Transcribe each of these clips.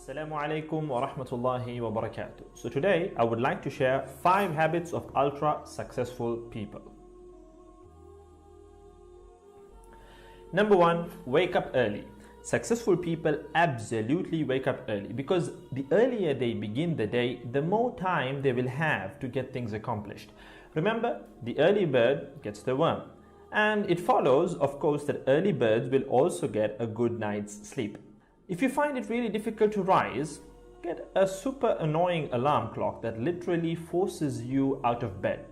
Assalamu alaikum wa rahmatullahi wa barakatuh. So today I would like to share 5 habits of ultra successful people. Number 1, wake up early. Successful people absolutely wake up early because the earlier they begin the day, the more time they will have to get things accomplished. Remember, the early bird gets the worm. And it follows, of course, that early birds will also get a good night's sleep. If you find it really difficult to rise, get a super annoying alarm clock that literally forces you out of bed.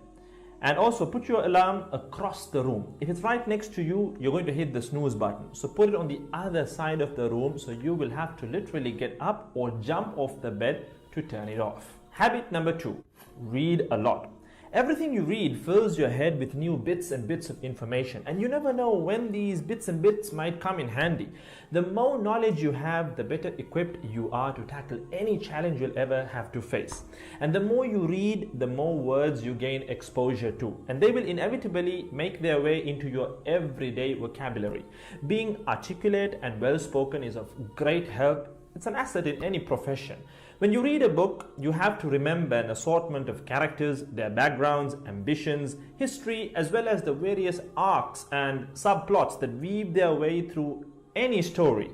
And also put your alarm across the room. If it's right next to you, you're going to hit the snooze button. So put it on the other side of the room so you will have to literally get up or jump off the bed to turn it off. Habit number 2, read a lot. Everything you read fills your head with new bits and bits of information, and you never know when these bits and bits might come in handy. The more knowledge you have, the better equipped you are to tackle any challenge you'll ever have to face. And the more you read, the more words you gain exposure to, and they will inevitably make their way into your everyday vocabulary. Being articulate and well-spoken is of great help. It's an asset in any profession. When you read a book, you have to remember an assortment of characters, their backgrounds, ambitions, history, as well as the various arcs and subplots that weave their way through any story.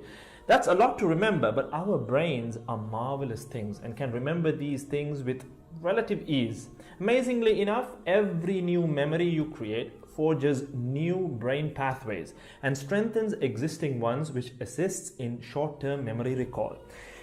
That's a lot to remember, but our brains are marvelous things and can remember these things with relative ease. Amazingly enough, every new memory you create forges new brain pathways and strengthens existing ones, which assists in short-term memory recall.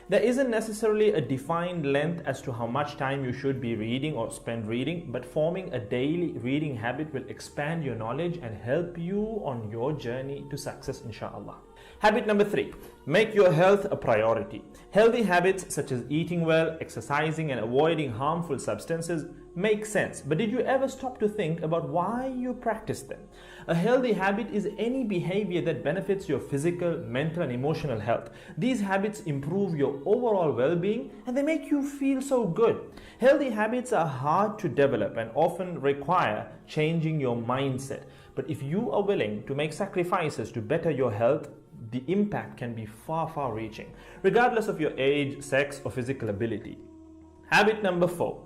There isn't necessarily a defined length as to how much time you should be reading or spend reading, but forming a daily reading habit will expand your knowledge and help you on your journey to success, inshallah. Habit number 3, make your health a priority. Healthy habits such as eating well, exercising, and avoiding harmful substances make sense, but did you ever stop to think about why you practice them? A healthy habit is any behavior that benefits your physical, mental, and emotional health. These habits improve your overall well-being and they make you feel so good. Healthy habits are hard to develop and often require changing your mindset. But if you are willing to make sacrifices to better your health, the impact can be far reaching, regardless of your age, sex, or physical ability. Habit number 4.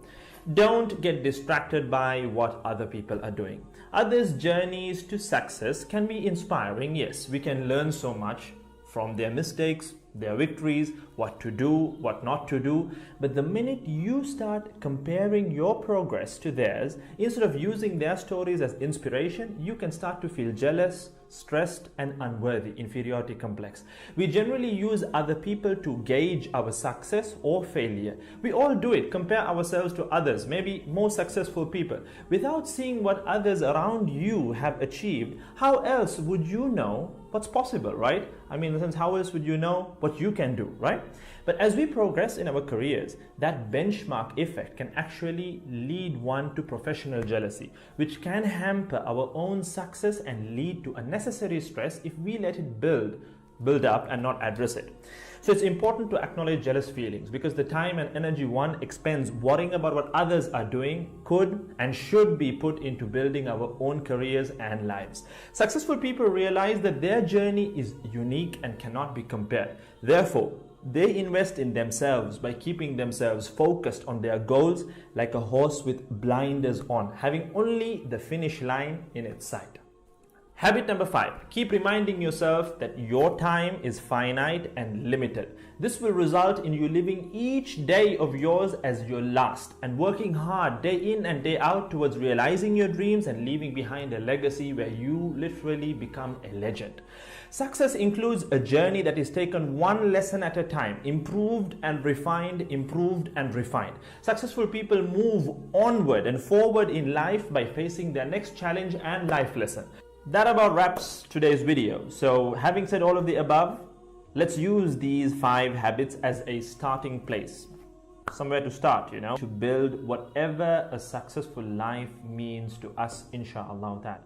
Don't get distracted by what other people are doing. Others' journeys to success can be inspiring. Yes, we can learn so much from their mistakes, their victories, what to do, what not to do. But the minute you start comparing your progress to theirs, instead of using their stories as inspiration, you can start to feel jealous, stressed, and unworthy, inferiority complex. We generally use other people to gauge our success or failure. We all do it, compare ourselves to others, maybe more successful people. Without seeing what others around you have achieved, how else would you know what's possible, right? I mean, in the sense, how else would you know what you can do, right? But as we progress in our careers, that benchmark effect can actually lead one to professional jealousy, which can hamper our own success and lead to unnecessary stress if we let it build up and not address it. So it's important to acknowledge jealous feelings because the time and energy one expends worrying about what others are doing could and should be put into building our own careers and lives. Successful people realize that their journey is unique and cannot be compared. Therefore, they invest in themselves by keeping themselves focused on their goals like a horse with blinders on, having only the finish line in its sight. Habit number 5, keep reminding yourself that your time is finite and limited. This will result in you living each day of yours as your last and working hard day in and day out towards realizing your dreams and leaving behind a legacy where you literally become a legend. Success includes a journey that is taken one lesson at a time, improved and refined, improved and refined. Successful people move onward and forward in life by facing their next challenge and life lesson. That about wraps today's video. So having said all of the above, let's use these 5 habits as a starting place. Somewhere to start, to build whatever a successful life means to us, inshallah.